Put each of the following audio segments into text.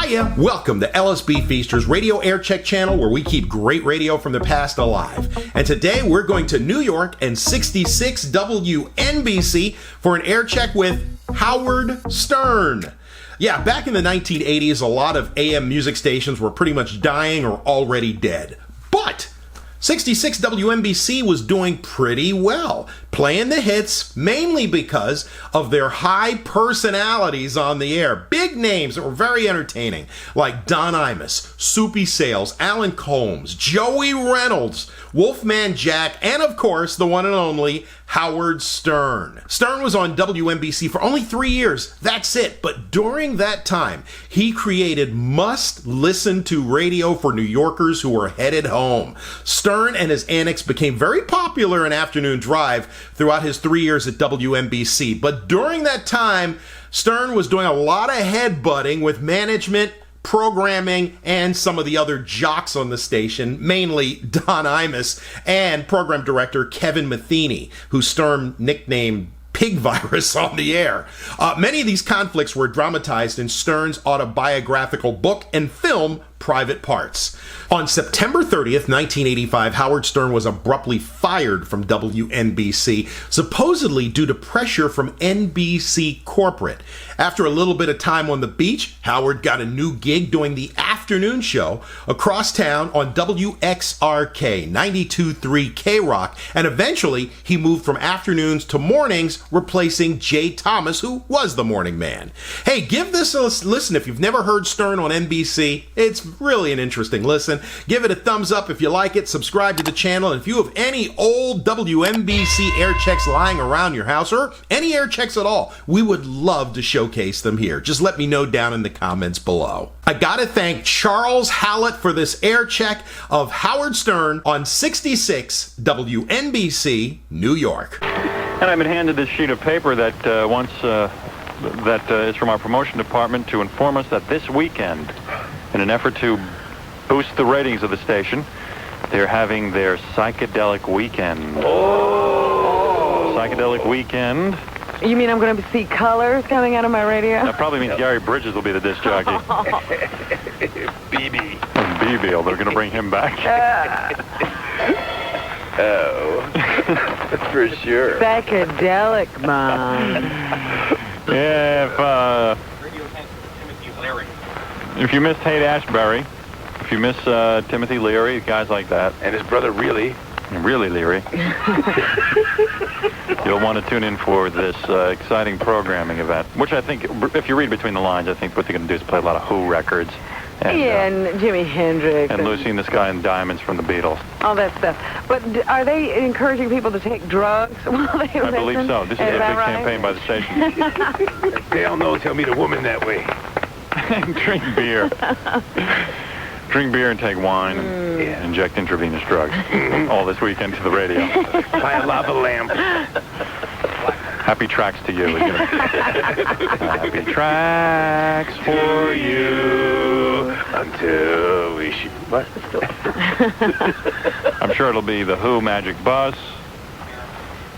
Hiya! Welcome to LSB Feasters Radio Aircheck channel, where we keep great radio from the past alive. And today we're going to New York and 66 WNBC for an aircheck with Howard Stern. Yeah, back in the 1980s, a lot of AM music stations were pretty much dying or already dead. But 66 WNBC was doing pretty well, playing the hits mainly because of their high personalities on the air. Big names that were very entertaining, like Don Imus, Soupy Sales, Alan Colmes, Joey Reynolds, Wolfman Jack, and of course, the one and only Howard Stern. Stern was on WNBC for only 3 years. That's it. But during that time, he created must-listen-to radio for New Yorkers who were headed home. Stern and his antics became very popular in afternoon drive throughout his 3 years at WNBC. But during that time, Stern was doing a lot of headbutting with management, programming, and some of the other jocks on the station, mainly Don Imus and program director Kevin Metheny, who Stern nicknamed Pig Virus on the air. Many of these conflicts were dramatized in Stern's autobiographical book and film, Private Parts. On September 30th, 1985, Howard Stern was abruptly fired from WNBC, supposedly due to pressure from NBC corporate. After a little bit of time on the beach, Howard got a new gig doing the afternoon show across town on WXRK 92.3 K-Rock, and eventually he moved from afternoons to mornings, replacing Jay Thomas, who was the morning man. Hey, give this a listen if you've never heard Stern on NBC. It's really an interesting listen. Give it a thumbs up if you like it, subscribe to the channel, and if you have any old WNBC air checks lying around your house, or any air checks at all, we would love to showcase them here. Just let me know down in the comments below. I gotta thank Charles Hallett for this air check of Howard Stern on 66 WNBC, New York. And I've been handed this sheet of paper that is from our promotion department to inform us that this weekend, in an effort to boost the ratings of the station, they're having their Psychedelic weekend. Oh! Psychedelic weekend. You mean I'm going to see colors coming out of my radio? That probably means Gary Bridges will be the disc jockey. BB. BB, they're going to bring him back. Oh, for sure. Psychedelic, Mom. Yeah, if you missed Haight-Ashbury, if you miss Timothy Leary, guys like that. And his brother Really Leary. You'll want to tune in for this exciting programming event, which I think, if you read between the lines, I think what they're going to do is play a lot of Who records. And, and Jimi Hendrix. And Lucy and the Sky and Diamonds from the Beatles. All that stuff. But are they encouraging people to take drugs while they listen? I believe so. This is a big campaign by the station. They all know he'll meet a woman that way. Drink beer. Drink beer and take wine and inject intravenous drugs. All this weekend to the radio. By a lava lamp. Happy tracks to you. Happy tracks for you. Until we shoot. What? I'm sure it'll be the Who Magic Bus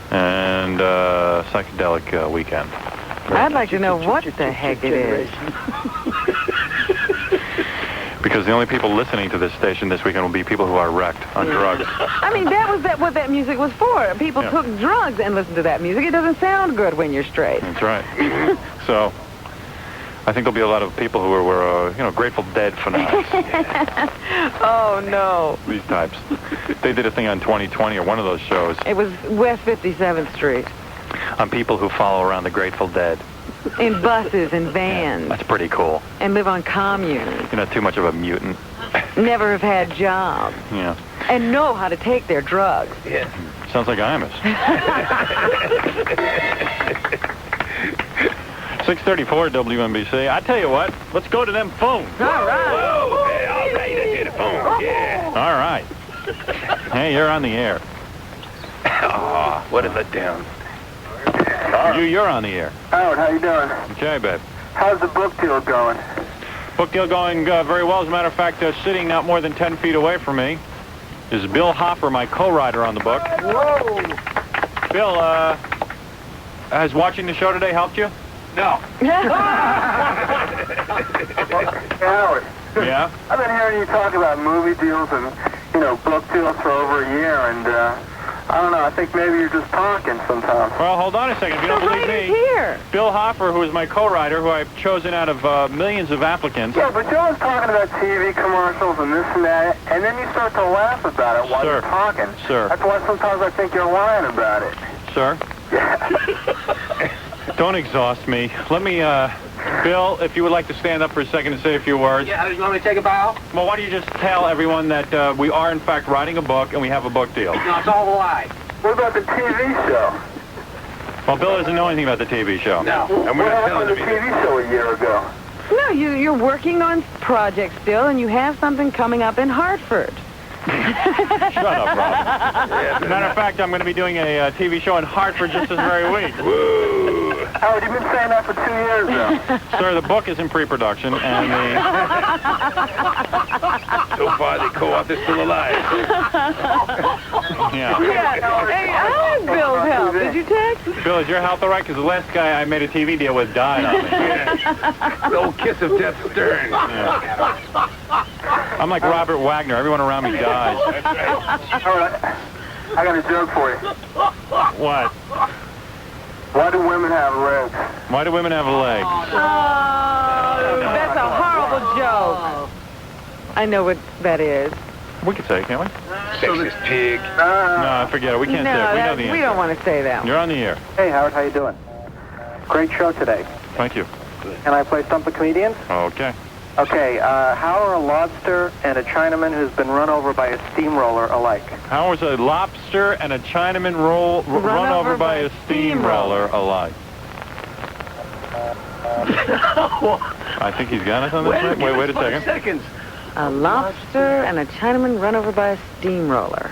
and Psychedelic weekend. I'd like to know what the heck it is. Because the only people listening to this station this weekend will be people who are wrecked on drugs. I mean, that was what that music was for. People took drugs and listened to that music. It doesn't sound good when you're straight. That's right. So, I think there'll be a lot of people who were Grateful Dead fanatics. Oh, no. These types. They did a thing on 2020 or one of those shows. It was West 57th Street. On people who follow around the Grateful Dead. In buses and vans. Yeah, that's pretty cool. And live on communes. You're not too much of a mutant. Never have had jobs. Yeah. And know how to take their drugs. Yeah. Sounds like Imus. 634 WNBC. I tell you what, let's go to them phones. All right. Whoa, hey, all right, let's hit the phone. Yeah. All right. Hey, you're on the air. Oh, what a letdown. You're on the air. Howard, how you doing? Okay, babe. How's the book deal going? Book deal going very well. As a matter of fact, sitting not more than 10 feet away from me is Bill Hopper, my co-writer on the book. Whoa! Bill, has watching the show today helped you? No. Howard, Yeah? I've been hearing you talk about movie deals and, book deals for over a year, and, I don't know, I think maybe you're just talking sometimes. Well, hold on a second. If you don't The believe writer's me, here. Bill Hoffer, who is my co-writer, who I've chosen out of millions of applicants. Yeah, but you're always talking about TV commercials and this and that, and then you start to laugh about it while Sir. you're talking. Sir. That's why sometimes I think you're lying about it. Sir? Don't exhaust me. Let me, Bill, if you would like to stand up for a second and say a few words. Yeah, you want me to take a bow? Well, why don't you just tell everyone that we are, in fact, writing a book and we have a book deal. No, it's all a lie. What about the TV show? Well, Bill doesn't know anything about the TV show. No. What happened to the TV show a year ago? No, you're working on projects still, and you have something coming up in Hartford. Shut up, Rob. Matter of fact, I'm going to be doing a TV show in Hartford just this very week. Howard, you've been saying that for 2 years now. Sir, the book is in pre-production, and the... So far, the co-author's still alive. Yeah. Hey, how is Bill's health? Did you text? Bill, is your health all right? Because the last guy I made a TV deal with died on me. The old kiss of death stern. I'm like Robert Wagner. Everyone around me dies. All right, I got a joke for you. What? Why do women have legs? Why do women have legs? Oh, that's a horrible joke. I know what that is. We could say it, can't we? Sexist pig. No, forget it. We can't say it. We know the answer. we don't want to say that. You're on the air. Hey, Howard, how you doing? Great show today. Thank you. Can I play Stump the Comedians? Okay. Okay, how are a lobster and a Chinaman who's been run over by a steamroller alike? How is a lobster and a Chinaman run over by a steamroller alike? I think he's got us on this one. Wait a second. Seconds. A lobster and a Chinaman run over by a steamroller.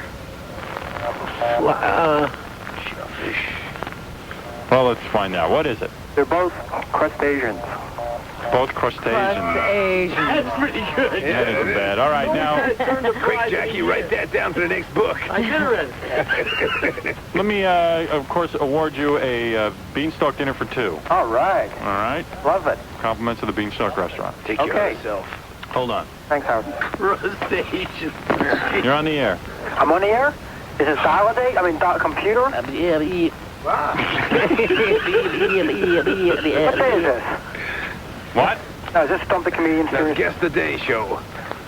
Well, let's find out. What is it? They're both crustaceans. Both crustaceans. Asian. That's pretty good. That isn't bad. All right, now, Quick, Jackie, write that down for the next book. I did already. let me, of course, award you a Beanstalk dinner for two. All right. All right? Love it. Compliments of the Beanstalk restaurant. Take care Okay. of yourself. Hold on. Thanks, Howard. Crustacean. You're on the air. I'm on the air? Is this dial-a-date? Computer? What day is this? What? No, is this Stump the Comedian Now, series? guess the day show.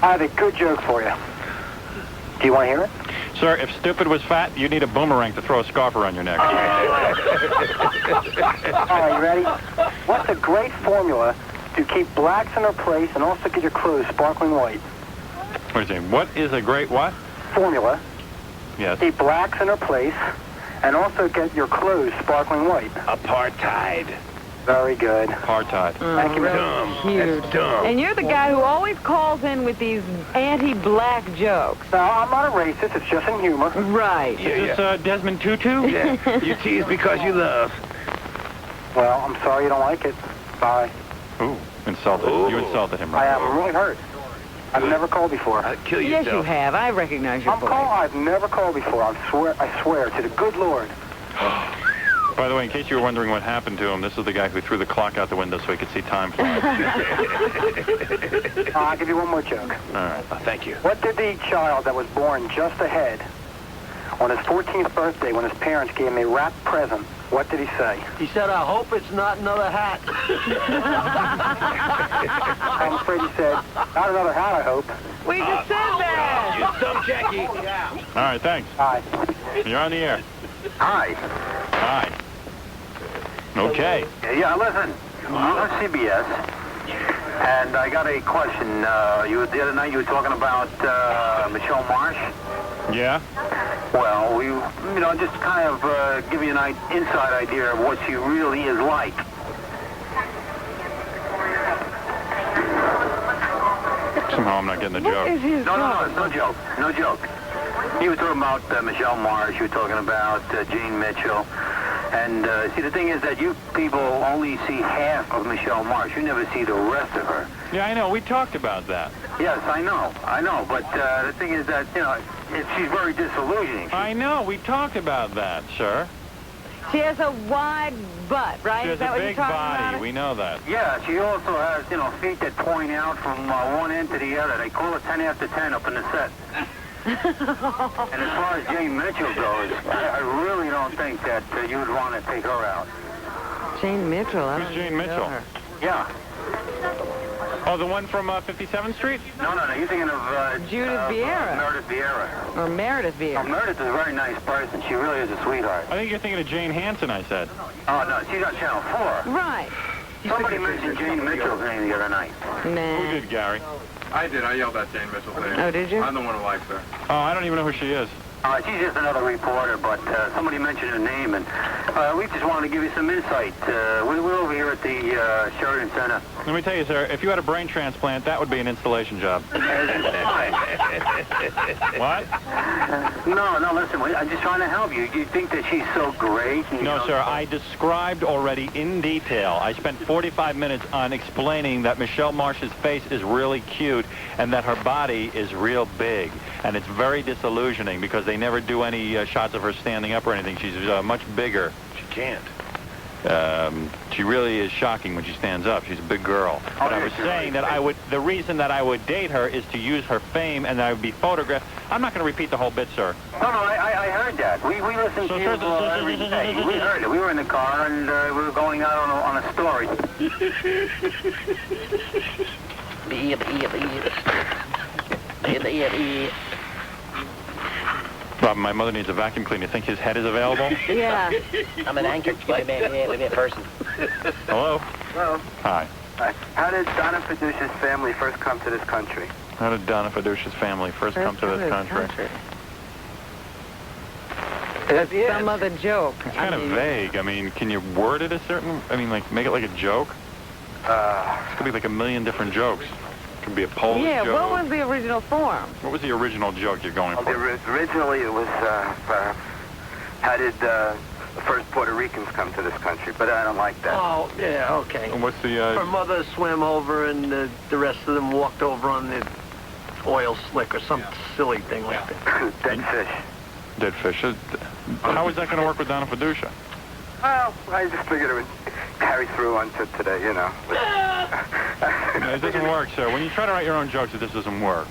I have a good joke for you. Do you want to hear it? Sir, if stupid was fat, you'd need a boomerang to throw a scarf around your neck. All right, you ready? What's a great formula to keep blacks in their place and also get your clothes sparkling white? What is it? What is a great what? Formula. Yes. Keep blacks in their place and also get your clothes sparkling white. Apartheid. Very good. Apartheid. Thank you, Mr. Dumb. Cute. That's dumb. And you're the guy who always calls in with these anti-black jokes. Now, I'm not a racist. It's just in humor. Right. Yeah, Is this Desmond Tutu? yeah. You tease because you love. Well, I'm sorry you don't like it. Bye. Ooh, insulted. Ooh. You insulted him, I right? am really hurt. I've never called before. Kill Yes, yourself. you have. I recognize your voice. I've never called before. I swear to the good Lord. By the way, in case you were wondering what happened to him, this is the guy who threw the clock out the window so he could see time fly. I'll give you one more joke. All right. Thank you. What did the child that was born just ahead on his 14th birthday when his parents gave him a wrapped present, what did he say? He said, I hope it's not another hat. I'm afraid he said, not another hat, I hope. We just said that. You dumb Jackie. All right, thanks. Hi. You're on the air. Hi. Hi. Okay. Yeah, listen. I'm on CBS, and I got a question. The other night you were talking about Michelle Marsh. Yeah? Well, we, just kind of give you an inside idea of what she really is like. Somehow I'm not getting the What joke. is his No, joke? no joke. No joke. You were talking about Michelle Marsh. You were talking about Jane Mitchell. And see, the thing is that you people only see half of Michelle Marsh. You never see the rest of her. Yeah, I know. We talked about that. Yes, I know. But the thing is that, she's very disillusioning. I know. We talked about that, sir. She has a wide butt, right? She Is has that a what you're big talking body. about? We know that. Yeah, she also has, feet that point out from one end to the other. They call it 10 after 10 up in the set. And as far as Jane Mitchell goes, I really don't think that you would want to take her out. Jane Mitchell. I Who's don't Jane even know Mitchell? her. Yeah. Oh, the one from 57th Street? No, you're thinking of... Judith Vieira. Meredith Vieira. Or Meredith Vieira. Meredith is a very nice person. She really is a sweetheart. I think you're thinking of Jane Hansen, I said. Oh, no, she's on Channel 4. Right. Somebody mentioned Jane Mitchell's name the other night. Nah. Who did, Gary? I did. I yelled at Jane Mitchell's name. Oh, did you? I'm the one who likes her. Oh, I don't even know who she is. She's just another reporter, but somebody mentioned her name, and we just wanted to give you some insight. We're over here at the Sheridan Center. Let me tell you, sir, if you had a brain transplant, that would be an installation job. What? No, listen, I'm just trying to help you. You think that she's so great? And, No, sir, I described already in detail. I spent 45 minutes on explaining that Michelle Marsh's face is really cute and that her body is real big. And it's very disillusioning because they never do any shots of her standing up or anything. She's much bigger. She can't. She really is shocking when she stands up. She's a big girl. But I was saying that the reason that I would date her is to use her fame and that I would be photographed. I'm not going to repeat the whole bit, sir. No, I heard that. We listened to you every day. We heard it. We were in the car and we were going out on a story. Bob, my mother needs a vacuum cleaner. You think his head is available? Yeah. I'm an anchor. Wait a minute, person. Hello? Hello. Hi. How did Donna Fiducia's family first come to this country? How did Donna Fiducia's family first come to this country? That's some other joke. It's kind of vague. I mean, can you word it a certain... I mean, like, make it like a joke? It could be like a million different jokes. It could be a Polish joke. Yeah, what was the original form? What was the original joke you're going for? Originally, it was, how did the first Puerto Ricans come to this country? But I don't like that. Oh, yeah, okay. And what's the... Her mother swam over and the rest of them walked over on the oil slick or some silly thing like that. Dead fish. Dead fish. How is that going to work with Donna Fiducia? Well, I just figured it would carry through until today, you know. No, it doesn't work, sir. When you try to write your own jokes, it just doesn't work.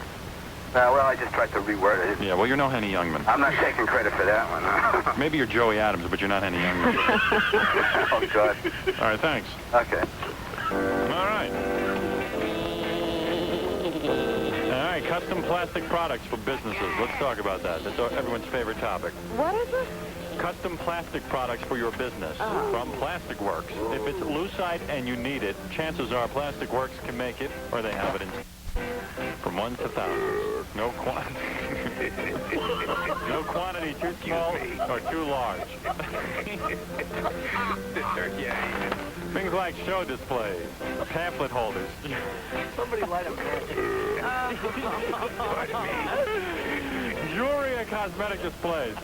Well, I just tried to reword it. Yeah, well, you're no Henny Youngman. I'm not taking credit for that one. Maybe you're Joey Adams, but you're not Henny Youngman. Oh, God. All right, thanks. Okay. All right. All right, custom plastic products for businesses. Let's talk about that. That's everyone's favorite topic. What is it? Custom plastic products for your business from Plastic Works. If it's lucite and you need it, chances are Plastic Works can make it, or they have it in from 1 to thousands. No quantity too small or too large. Things like show displays, pamphlet holders. Somebody light a match. Jewelry and cosmetic displays.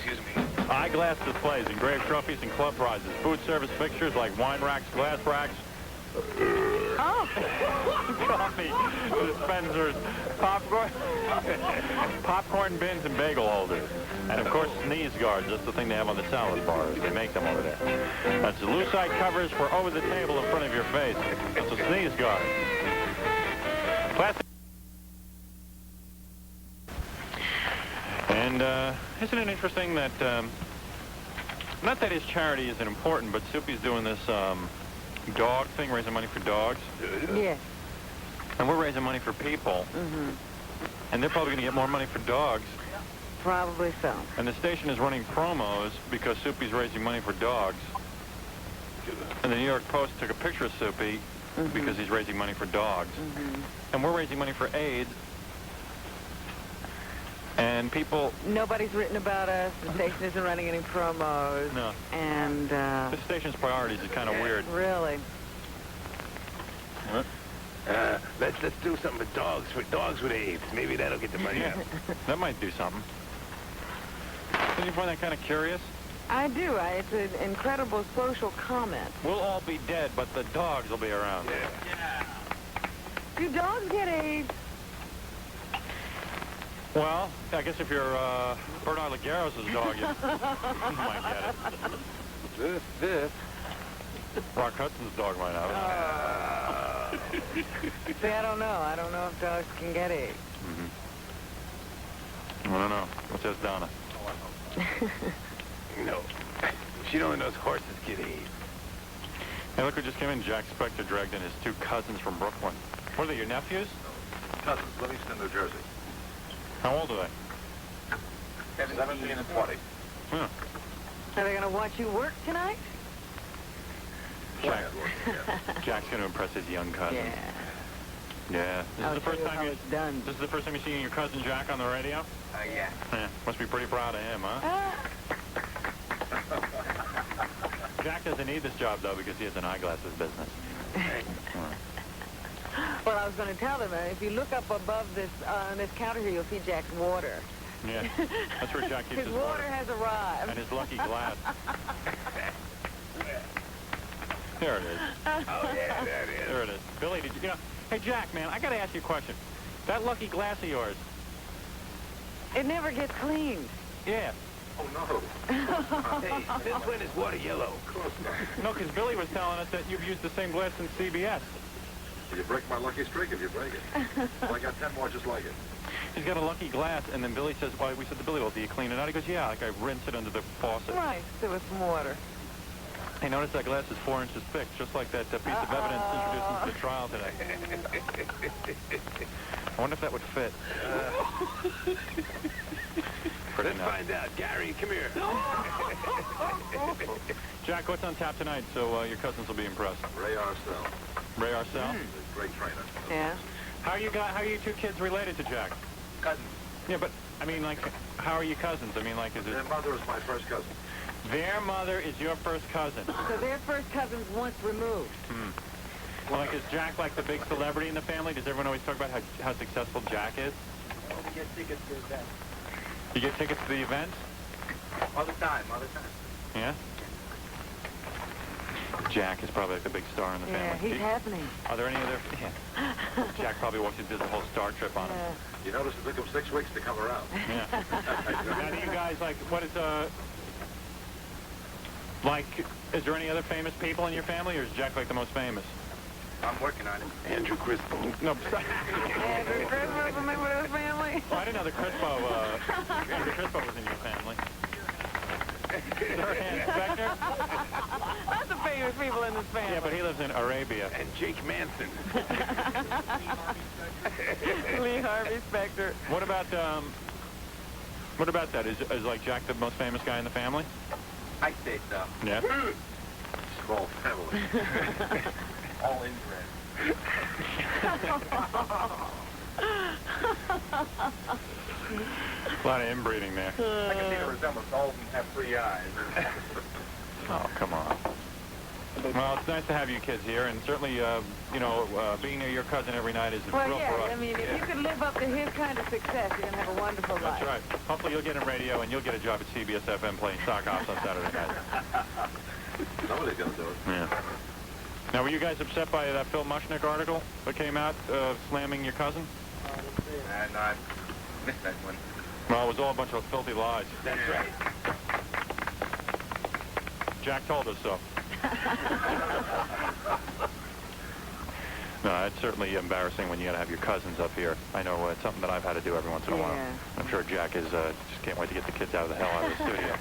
Excuse me. Eyeglass displays, engraved trophies and club prizes. Food service fixtures like wine racks, glass racks. Coffee dispensers, popcorn bins, and bagel holders. And of course, sneeze guards. That's the thing they have on the salad bars. They make them over there. That's lucite covers for over the table in front of your face. That's a sneeze guard. Plastic. And isn't it interesting that, not that his charity isn't important, but Soupy's doing this dog thing, raising money for dogs. Yeah. And we're raising money for people. Mm-hmm. And they're probably going to get more money for dogs. Probably so. And the station is running promos because Soupy's raising money for dogs. And the New York Post took a picture of Soupy because he's raising money for dogs. And we're raising money for AIDS. And people... Nobody's written about us. The station isn't running any promos. No. And, The station's priorities is kind of weird. Really? What? Let's do something for dogs with AIDS. Maybe that'll get the money out. That might do something. Don't you find that kind of curious? I do. It's an incredible social comment. We'll all be dead, but the dogs will be around. Do dogs get AIDS? Well, I guess if you're Bernard Laguerre's dog, you might get it. This. Rock Hudson's dog might have it. See, I don't know. I don't know if dogs can get AIDS. I don't know. What says Donna? No. She only knows horses get AIDS. Hey, look who just came in. Jack Spector dragged in his two cousins from Brooklyn. What are they, your nephews? Cousins, Livingston, New Jersey. How old are they? 17 and 20. Yeah. Are they going to watch you work tonight? Jack's going to impress his young cousins. Yeah. Yeah. This is the first time it's done. This is the first time you're seeing your cousin Jack on the radio? Yeah. Yeah. Must be pretty proud of him, huh? Jack doesn't need this job, though, because he has an eyeglasses business. Well, I was going to tell them, if you look up above this, on this counter here, you'll see Jack's water. Yeah. That's where Jack keeps His his water has arrived. And his lucky glass. There it is. Oh, yeah, there it is. There it is. Billy, did you know? Hey, Jack, man, I got to ask you a question. That lucky glass of yours. It never gets cleaned. Yeah. Oh, no. Hey, since when is water yellow? Of course not. No, because Billy was telling us that you've used the same glass since CBS. You break my lucky streak if you break it. Well, I got 10 more just like it. He's got a lucky glass, and then Billy says, well, we said to Billy, well, do you clean it out? He goes, yeah, like I rinse it under the faucet. Right, so with some water. Hey, notice that glass is 4 inches thick, just like that piece of evidence introduced into the trial today. I wonder if that would fit. Let's find out. Gary, come here. Jack, what's on tap tonight so your cousins will be impressed? Ray Arcel. Ray Arcel? He's a great trainer. Yeah. How are you two kids related to Jack? Cousins. Yeah, but, I mean, like, how are you cousins? I mean, like, is it... Their mother is my first cousin. Their mother is your first cousin. So they're first cousins once removed. Well, like, is Jack, like, the big celebrity in the family? Does everyone always talk about how successful Jack is? We get tickets to the event. You get tickets to the event? All the time. Yeah? Jack is probably like the big star in the Yeah, family. he's happening. Are there any other... Yeah. Jack probably walks into the whole star trip on him. Yeah. You notice it took him 6 weeks to come around. Yeah. Now, do you guys, like, what is, like, is there any other famous people in your family, or is Jack, like, the most famous? I'm working on it. Andrew Crispo. No, Andrew Crispo is a member of his family. I didn't know that Andrew Crispo was in your family. Spector? Lots of famous people in this family. Yeah, but he lives in Arabia. And Jake Manson. Lee Harvey Spector. What about that? Is like Jack the most famous guy in the family? I say so. Yeah. Small family. All inbred. A lot of inbreeding there. I can see the resemblance. All of them have 3 eyes. Oh, come on. Well, it's nice to have you kids here, and certainly, being near your cousin every night is a Well, thrill for us. yeah, I mean, if you can live up to his kind of success, you're going to have a wonderful life. That's right. Hopefully you'll get in radio, and you'll get a job at CBS FM playing sock ops on Saturday night. Somebody's going to do it. Yeah. Now, were you guys upset by that Phil Mushnick article that came out slamming your cousin? And I missed that one. Well, it was all a bunch of filthy lies. That's right. Jack told us so. No, it's certainly embarrassing when you got to have your cousins up here. I know it's something that I've had to do every once in a while. Yeah. I'm sure Jack is just can't wait to get the kids out of the hell out of the studio.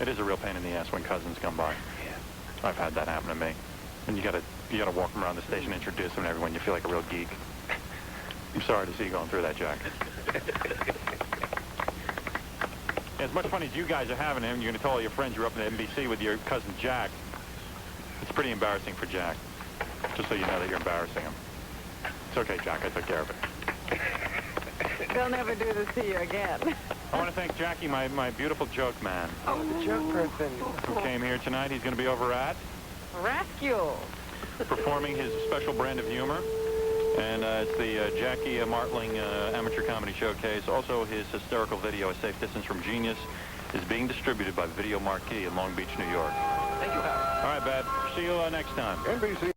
It is a real pain in the ass when cousins come by. Yeah. I've had that happen to me. And you gotta walk them around the station, introduce them to everyone. You feel like a real geek. I'm sorry to see you going through that, Jack. As much fun as you guys are having him, you're going to tell all your friends you're up in NBC with your cousin Jack. It's pretty embarrassing for Jack. Just so you know that you're embarrassing him. It's okay, Jack. I took care of it. They'll never do this to you again. I want to thank Jackie, my beautiful joke man, Oh, the joke person. who came here tonight. He's going to be over at Rascals. performing his special brand of humor. And it's the Jackie Martling Amateur Comedy Showcase. Also, his hysterical video, A Safe Distance from Genius, is being distributed by Video Marquee in Long Beach, New York. Thank you, Howard. All right, Bab. See you next time. NBC.